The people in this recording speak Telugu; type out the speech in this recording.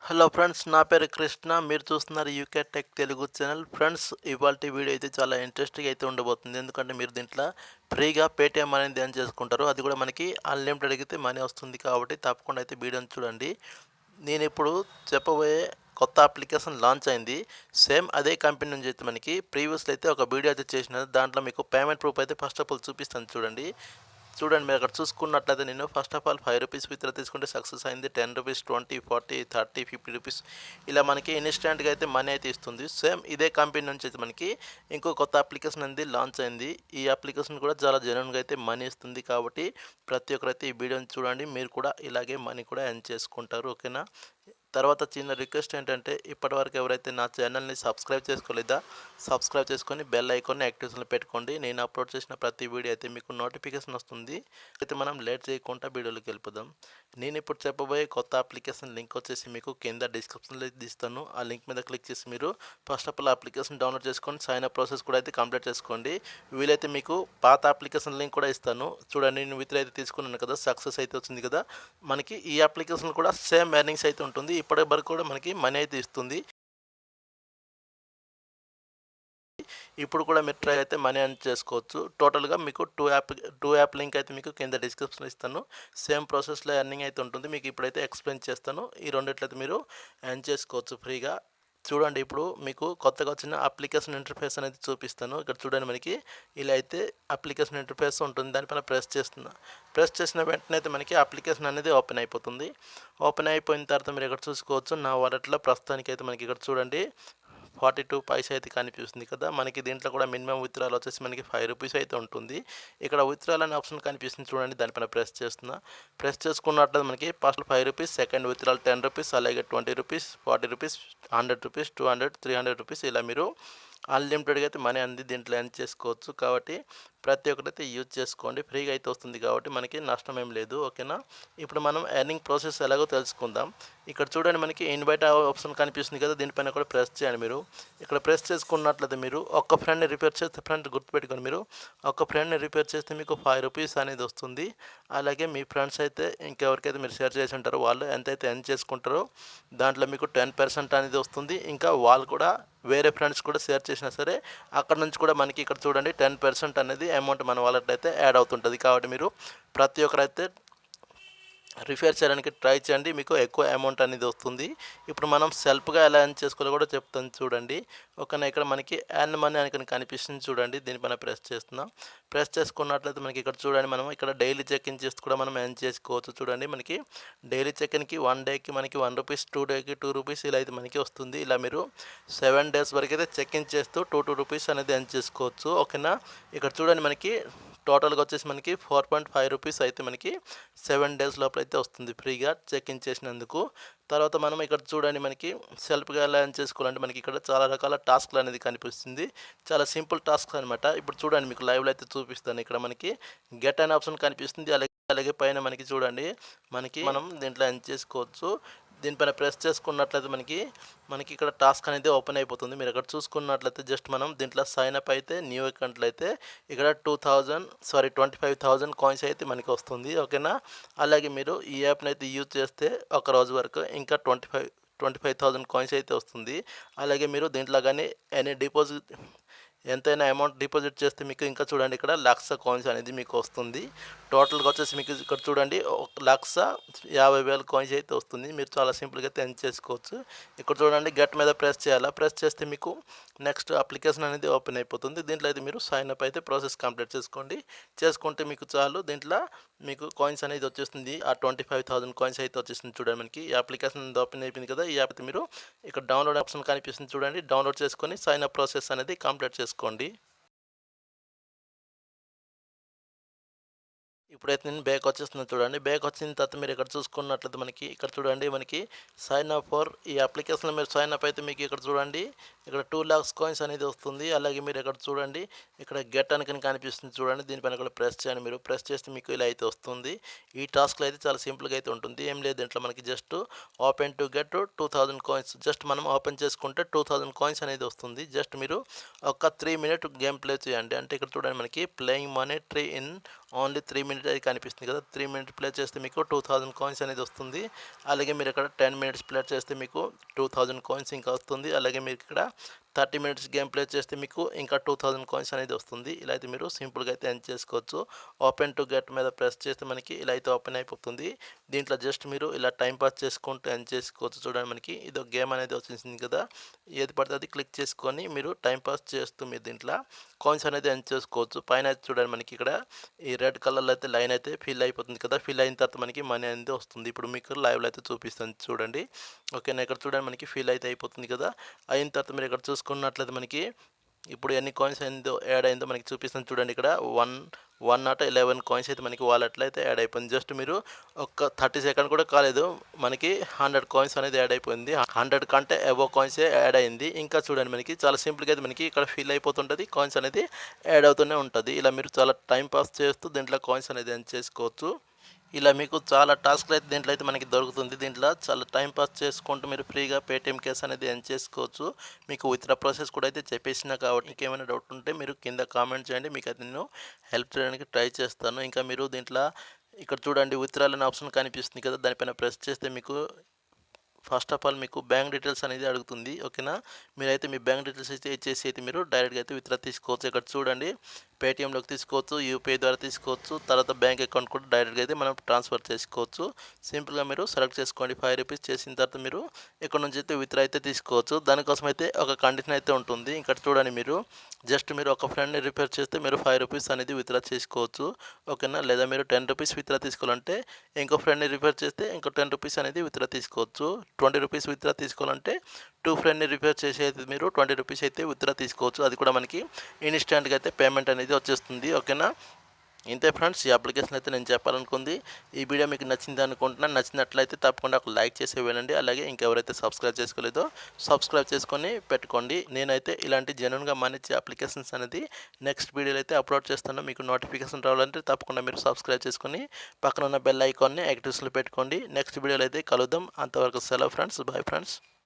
హలో ఫ్రెండ్స్, నా పేరు కృష్ణ. మీరు చూస్తున్నారు UK tech Telugu channel. Friends, ఇవాల్టి వీడియో అయితే చాలా ఇంట్రెస్టింగ్ అయితే ఉండబోతుంది. ఎందుకంటే మీరు దీంట్లో ఫ్రీగా పేటీఎం అనేది ఎర్న్ చేసుకుంటారు. అది కూడా మనకి అన్లిమిటెడ్ అయితే మనీ వస్తుంది. కాబట్టి తప్పకుండా అయితే వీడియోని చూడండి. నేను ఇప్పుడు చెప్పబోయే కొత్త అప్లికేషన్ లాంచ్ అయింది. సేమ్ అదే కంపెనీ నుంచి అయితే మనకి ప్రీవియస్లో అయితే ఒక వీడియో అయితే చేసినది. దాంట్లో మీకు పేమెంట్ ప్రూఫ్ అయితే ఫస్ట్ ఆఫ్ ఆల్ చూపిస్తాను చూడండి. మీరు అక్కడ చూసుకున్నట్లయితే నేను ఫస్ట్ ఆఫ్ ఆల్ ₹5 విత్డ్రా తీసుకుంటే సక్సెస్ అయింది. ₹10, 20, 40, 30, ₹50 ఇలా మనకి ఇన్స్టెంట్గా అయితే మనీ అయితే ఇస్తుంది. సేమ్ ఇదే కంపెనీ నుంచి అయితే మనకి ఇంకో కొత్త అప్లికేషన్ అనేది లాంచ్ అయింది. ఈ అప్లికేషన్ కూడా చాలా జెన్యూన్గా అయితే మనీ ఇస్తుంది. కాబట్టి ప్రతి ఒక్కరైతే ఈ వీడియోని చూడండి. మీరు కూడా ఇలాగే మనీ కూడా ఎర్న్ చేసుకుంటారు. ఓకేనా? తర్వాత చిన్న రిక్వెస్ట్ ఏంటంటే, ఇప్పటివరకు ఎవరైతే నా ఛానల్ని సబ్స్క్రైబ్ చేసుకోలేదా, సబ్స్క్రైబ్ చేసుకొని బెల్ ఐకాన్ని యాక్టివేషన్లో పెట్టుకోండి. నేను అప్లోడ్ చేసిన ప్రతి వీడియో అయితే మీకు నోటిఫికేషన్ వస్తుంది. అయితే మనం లేట్ చేయకుండా వీడియోలోకి వెళ్ళిపోదాం. నేను ఇప్పుడు చెప్పబోయే కొత్త అప్లికేషన్ లింక్ వచ్చేసి మీకు కింద డిస్క్రిప్షన్లో ఇస్తాను. ఆ లింక్ మీద క్లిక్ చేసి మీరు first of all application download చేసుకొని సైన్ అప్ ప్రాసెస్ కూడా అయితే కంప్లీట్ చేసుకోండి. వీలైతే మీకు పాత అప్లికేషన్ లింక్ కూడా ఇస్తాను చూడండి. నేను విత్డ్రా అయితే తీసుకున్నాను కదా, సక్సెస్ అయితే వచ్చింది కదా. మనకి ఈ అప్లికేషన్ కూడా సేమ్ ఎర్నింగ్స్ అయితే ఉంటుంది. ఇప్పటి వరకు కూడా మనకి మనీ అయితే ఇస్తుంది. ఇప్పుడు కూడా మీరు ట్రై అయితే మనీ ఎర్న్ చేసుకోవచ్చు. టోటల్గా మీకు టూ యాప్ లింక్ అయితే మీకు కింద డిస్క్రిప్షన్లో ఇస్తాను. సేమ్ ప్రాసెస్లో ఎర్నింగ్ అయితే ఉంటుంది. మీకు ఇప్పుడైతే ఎక్స్ప్లెయిన్ చేస్తాను. ఈ రెండిట్లయితే మీరు ఎర్న్ చేసుకోవచ్చు ఫ్రీగా. చూడండి, ఇప్పుడు మీకు కొత్తగా వచ్చిన అప్లికేషన్ ఇంటర్ఫేస్ అనేది చూపిస్తాను. ఇక్కడ చూడండి, మనకి ఇలా అయితే అప్లికేషన్ ఇంటర్ఫేస్ ఉంటుంది. దానిపైన ప్రెస్ చేసిన వెంటనే అయితే మనకి అప్లికేషన్ అనేది ఓపెన్ అయిపోతుంది. ఓపెన్ అయిపోయిన తర్వాత మీరు ఇక్కడ చూసుకోవచ్చు, నా వాలెట్లో ప్రస్తుతానికి అయితే మనకి ఇక్కడ చూడండి 42 పైసే అయితే కనిపిస్తుంది కదా. మనకి దీంట్లో కూడా మినిమం విత్డ్రాల్ వచ్చేసి మనకి ₹5 అయితే ఉంటుంది. ఇక్కడ విత్డ్రాల్ అనే ఆప్షన్ కనిపిస్తుంది చూడండి, దానిపైన ప్రెస్ చేసుకున్నట్లయితే మనకి ఫస్ట్ ₹5, సెకండ్ విత్డ్రాల్ ₹10, అలాగే ₹20, ₹40, ₹100, ₹200, ₹300 ఇలా మీరు అన్లిమిటెడ్గా అయితే మనీ అనేది దీంట్లో ఎర్న్ చేసుకోవచ్చు. కాబట్టి ప్రతి ఒక్కరైతే యూజ్ చేసుకోండి. ఫ్రీగా అయితే వస్తుంది కాబట్టి మనకి నష్టం ఏం లేదు. ఓకేనా? ఇప్పుడు మనం ఎర్నింగ్ ప్రాసెస్ ఎలాగో తెలుసుకుందాం. ఇక్కడ చూడండి, మనకి ఇన్వైట్ ఆప్షన్ కనిపిస్తుంది కదా, దీనిపైన కూడా ప్రెస్ చేయండి. మీరు ఇక్కడ ప్రెస్ చేసుకున్నట్లయితే మీరు ఒక్క ఫ్రెండ్ని రిపేర్ చేస్తే, ఫ్రెండ్ గుర్తుపెట్టుకొని మీరు ఒక్క ఫ్రెండ్ని రిపేర్ చేస్తే మీకు ₹5 అనేది వస్తుంది. అలాగే మీ ఫ్రెండ్స్ అయితే ఇంకెవరికైతే మీరు షేర్ చేసి ఉంటారో వాళ్ళు ఎంతైతే ఎర్న్ చేసుకుంటారో దాంట్లో మీకు 10% అనేది వస్తుంది. ఇంకా వాళ్ళు కూడా వేరే ఫ్రెండ్స్ కూడా షేర్ చేసినా సరే అక్కడ నుంచి కూడా మనకి ఇక్కడ చూడండి 10% అనేది అమౌంట్ మన వాలెట్ అయితే యాడ్ అవుతుంటుంది. కాబట్టి మీరు ప్రతి ఒక్కరైతే రిఫేర్ చేయడానికి ట్రై చేయండి. మీకు ఎక్కువ అమౌంట్ అనేది వస్తుంది. ఇప్పుడు మనం సెల్ఫ్గా ఎలా ఎర్న్ చేసుకోవాలో కూడా చెప్తాను చూడండి. ఓకేనా? ఇక్కడ మనకి ఎర్న్ మనీ అని కనిపిస్తుంది చూడండి, దీనిపైన ప్రెస్ చేసుకున్నట్లయితే మనకి ఇక్కడ చూడండి, మనం ఇక్కడ డైలీ చెక్ ఇన్ చేస్తూ కూడా మనం ఎర్న్ చేసుకోవచ్చు. చూడండి, మనకి డైలీ చెక్ ఇన్కి 1 డేకి మనకి ₹1, 2 డేకి ₹2 ఇలా అయితే మనకి వస్తుంది. ఇలా మీరు 7 డేస్ వరకు అయితే చెక్ ఇన్ చేస్తూ ₹2 అనేది ఎర్న్ చేసుకోవచ్చు. ఓకేనా? ఇక్కడ చూడండి, మనకి టోటల్గా వచ్చేసి మనకి ₹4.5 అయితే మనకి 7 డేస్ లోపల అయితే వస్తుంది ఫ్రీగా చెక్ ఇన్ చేసినందుకు. తర్వాత మనం ఇక్కడ చూడండి, మనకి సెల్ఫ్గా ఎలా ఎర్న్ చేసుకోవాలంటే మనకి ఇక్కడ చాలా రకాల టాస్క్లు అనేది కనిపిస్తుంది. చాలా సింపుల్ టాస్క్ అనమాట. ఇప్పుడు చూడండి, మీకు లైవ్లో అయితే చూపిస్తాను. ఇక్కడ మనకి గెట్ అనే ఆప్షన్ కనిపిస్తుంది. అలాగే పైన మనకి చూడండి, మనం దీంట్లో ఎర్న్ చేసుకోవచ్చు. దీనిపైన ప్రెస్ చేసుకున్నట్లయితే మనకి ఇక్కడ టాస్క్ అనేది ఓపెన్ అయిపోతుంది. మీరు ఇక్కడ చూసుకున్నట్లయితే జస్ట్ మనం దీంట్లో సైన్ అప్ అయితే న్యూ అకౌంట్లో అయితే ఇక్కడ 25,000 కాయిన్స్ అయితే మనకి వస్తుంది. ఓకేనా? అలాగే మీరు ఈ యాప్ని అయితే యూజ్ చేస్తే ఒక రోజు వరకు ఇంకా 25,000 కాయిన్స్ అయితే వస్తుంది. అలాగే మీరు దీంట్లో కానీ ఎంతైనా అమౌంట్ డిపాజిట్ చేస్తే మీకు ఇంకా చూడండి, ఇక్కడ 1,00,000 కాయిన్స్ అనేది మీకు వస్తుంది. టోటల్గా వచ్చేసి మీకు ఇక్కడ చూడండి 1,50,000 కాయిన్స్ అయితే వస్తుంది. మీరు చాలా సింపుల్గా అయితే ఎర్న్ చేసుకోవచ్చు. ఇక్కడ చూడండి, గెట్ మీద ప్రెస్ చేయాలా. ప్రెస్ చేస్తే మీకు నెక్స్ట్ అప్లికేషన్ అనేది ఓపెన్ అయిపోతుంది. దీంట్లో అయితే మీరు సైన్ అప్ అయితే ప్రాసెస్ కంప్లీట్ చేసుకుంటే మీకు చాలు. దీంట్లో మీకు కాయిన్స్ అనేది వచ్చేస్తుంది. ఆ 25,000 కాయిన్స్ అయితే వచ్చేస్తుంది. చూడండి, మనకి ఈ అప్లికేషన్ ఓపెన్ అయిపోయింది కదా. ఈ యాప్ అయితే మీరు ఇక్కడ డౌన్లోడ్ ఆప్షన్ కనిపిస్తుంది చూడండి, డౌన్లోడ్ చేసుకొని సైన్ అప్ ప్రాసెస్ అనేది కంప్లీట్ చేసుకోండి. ఇప్పుడైతే నేను బ్యాక్ వచ్చేస్తున్నాను చూడండి. బ్యాక్ వచ్చిన తర్వాత మీరు ఇక్కడ చూసుకున్నట్లయితే మనకి ఇక్కడ చూడండి, మనకి సైన్ అప్ ఫర్ ఈ అప్లికేషన్లో మీరు సైన్ అప్ అయితే మీకు ఇక్కడ చూడండి, ఇక్కడ 2 lakhs కాయిన్స్ అనేది వస్తుంది. అలాగే మీరు ఇక్కడ చూడండి, ఇక్కడ గెట్ అని కనిపిస్తుంది చూడండి, దీనిపైన కూడా ప్రెస్ చేయండి. మీరు ప్రెస్ చేస్తే మీకు ఇలా అయితే వస్తుంది. ఈ టాస్క్లో అయితే చాలా సింపుల్గా అయితే ఉంటుంది. ఏం లేదు, దీంట్లో మనకి just open to get 2,000 coins just మనం ఓపెన్ చేసుకుంటే 2,000 కాయిన్స్ అనేది వస్తుంది. జస్ట్ మీరు ఒక 3 minute గేమ్ ప్లే చేయండి. అంటే ఇక్కడ చూడండి, మనకి playing money tree in only 3 minutes అది కనిపిస్తుంది కదా, 3 మినిట్స్ ప్లే చేస్తే మీకు 2000 కాయిన్స్ అనేది వస్తుంది. అలాగే మీరు ఇక్కడ 10 మినిట్స్ ప్లే చేస్తే మీకు 2000 కాయిన్స్ ఇంకా వస్తుంది. అలాగే మీరు ఇక్కడ 30 మినిట్స్ గేమ్ ప్లే చేస్తే మీకు ఇంకా 2000 కాయిన్స్ అనేది వస్తుంది. ఇలా అయితే మీరు సింపుల్గా అయితే ఎండ్ చేసుకోవచ్చు. ఓపెన్ టు గెట్ మీద ప్రెస్ చేస్తే మనకి ఇలా అయితే ఓపెన్ అయిపోతుంది. దీంట్లో జస్ట్ మీరు ఇలా టైం పాస్ చేసుకుంటూ ఎండ్ చేసుకోవచ్చు. చూడండి మనకి ఇది ఒక గేమ్ అనేది వచ్చేసింది కదా, ఏది పడితే అది క్లిక్ చేసుకొని మీరు టైం పాస్ చేస్తూ మీరు దీంట్లో కాయిన్స్ అనేది ఎండ్ చేసుకోవచ్చు. పైన అయితే చూడండి మనకి ఇక్కడ ఈ రెడ్ కలర్లో అయితే లైన్ అయితే ఫిల్ అయిపోతుంది కదా, ఫిల్ అయిన తర్వాత మనకి మనీ అనేది వస్తుంది. ఇప్పుడు మీకు లైవ్లో అయితే చూపిస్తాను చూడండి. ఓకేనా, ఇక్కడ చూడండి మనకి ఫిల్ అయితే అయిపోతుంది కదా. అయిన తర్వాత మీరు ఇక్కడ చూసుకున్నట్లయితే మనకి ఇప్పుడు ఎన్ని కాయిన్స్ అయిందో యాడ్ అయిందో మనకి చూపిస్తాను చూడండి. ఇక్కడ 111 కాయిన్స్ అయితే మనకి వాలెట్లో అయితే యాడ్ అయిపోయింది. జస్ట్ మీరు ఒక 30 సెకండ్ కూడా కాలేదు, మనకి 100 కాయిన్స్ అనేది యాడ్ అయిపోయింది. 100 కంటే అబోవ్ కాయిన్సే యాడ్ అయింది. ఇంకా చూడండి మనకి చాలా సింపుల్గా అయితే మనకి ఇక్కడ ఫిల్ అయిపోతుంటుంది, కాయిన్స్ అనేది యాడ్ అవుతూనే ఉంటుంది. ఇలా మీరు చాలా టైం పాస్ చేస్తూ దీంట్లో కాయిన్స్ అనేది ఎండ్ చేసుకోవచ్చు. ఇలా మీకు చాలా టాస్క్లు అయితే దీంట్లో అయితే మనకి దొరుకుతుంది. దీంట్లో చాలా టైం పాస్ చేసుకుంటూ మీరు ఫ్రీగా పేటీఎం కేస్ అనేది ఎండ్ చేసుకోవచ్చు. మీకు విత్డ్రా ప్రాసెస్ కూడా అయితే చెప్పేసిన కాబట్టి ఇంకేమైనా డౌట్ ఉంటే మీరు కింద కామెంట్ చేయండి, మీకు అయితే నేను హెల్ప్ చేయడానికి ట్రై చేస్తాను. ఇంకా మీరు దీంట్లో ఇక్కడ చూడండి విత్డ్రాల్ అనే ఆప్షన్ కనిపిస్తుంది కదా, దానిపైన ప్రెస్ చేస్తే మీకు ఫస్ట్ ఆఫ్ ఆల్ మీకు బ్యాంక్ డీటెయిల్స్ అనేది అడుగుతుంది. ఓకేనా, మీరైతే మీ బ్యాంక్ డీటెయిల్స్ అయితే ఇచ్చేసి అయితే మీరు డైరెక్ట్గా అయితే విత్డ్రా తీసుకోవచ్చు. ఇక్కడ చూడండి పేటీఎంలోకి తీసుకోవచ్చు, యూపీఐ ద్వారా తీసుకోవచ్చు, తర్వాత బ్యాంక్ అకౌంట్ కూడా డైరెక్ట్గా అయితే మనం ట్రాన్స్ఫర్ చేసుకోవచ్చు. సింపుల్గా మీరు సెలెక్ట్ చేసుకోండి. 5 రూపీస్ చేసిన తర్వాత మీరు ఇక్కడ నుంచి అయితే విత్డ్రా అయితే తీసుకోవచ్చు. దానికోసం అయితే ఒక కండిషన్ అయితే ఉంటుంది. ఇక్కడ చూడండి మీరు జస్ట్ మీరు ఒక ఫ్రెండ్ని రిఫర్ చేస్తే మీరు 5 రూపీస్ అనేది విత్డ్రా చేసుకోవచ్చు. ఓకేనా, లేదా మీరు 10 రూపీస్ విత్డ్రా తీసుకోవాలంటే ఇంకో ఫ్రెండ్ని రిఫర్ చేస్తే ఇంకో 10 రూపీస్ అనేది విత్డ్రా తీసుకోవచ్చు. 20 రూపీస్ విత్డ్రా తీసుకోవాలంటే 2 ఫ్రెండ్ని రిఫర్ చేసి అయితే మీరు 20 రూపీస్ అయితే విత్డ్రా తీసుకోవచ్చు. అది కూడా మనకి ఇన్స్టెంట్గా అయితే పేమెంట్ అనేది వచ్చేస్తుంది. ఓకేనా, ఇంతే ఫ్రెండ్స్, ఈ అప్లికేషన్ అయితే నేను చెప్పాలనుకుంది. ఈ వీడియో మీకు నచ్చింది అనుకుంటున్నాను. నచ్చినట్లయితే తప్పకుండా ఒక లైక్ చేసి వెళ్ళండి. అలాగే ఇంకెవరైతే సబ్స్క్రైబ్ చేసుకోలేదో సబ్స్క్రైబ్ చేసుకొని పెట్టుకోండి. నేనైతే ఇలాంటి జెన్యూన్గా మనీ ఇచ్చే అప్లికేషన్స్ అనేది నెక్స్ట్ వీడియోలో అయితే అప్లోడ్ చేస్తాను. మీకు నోటిఫికేషన్ రావాలంటే తప్పకుండా మీరు సబ్స్క్రైబ్ చేసుకొని పక్కన ఉన్న బెల్ ఐకాన్ని యాక్టివ్స్లో పెట్టుకోండి. నెక్స్ట్ వీడియోలో అయితే కలుద్దాం. అంతవరకు సెలవు ఫ్రెండ్స్, బాయ్ ఫ్రెండ్స్.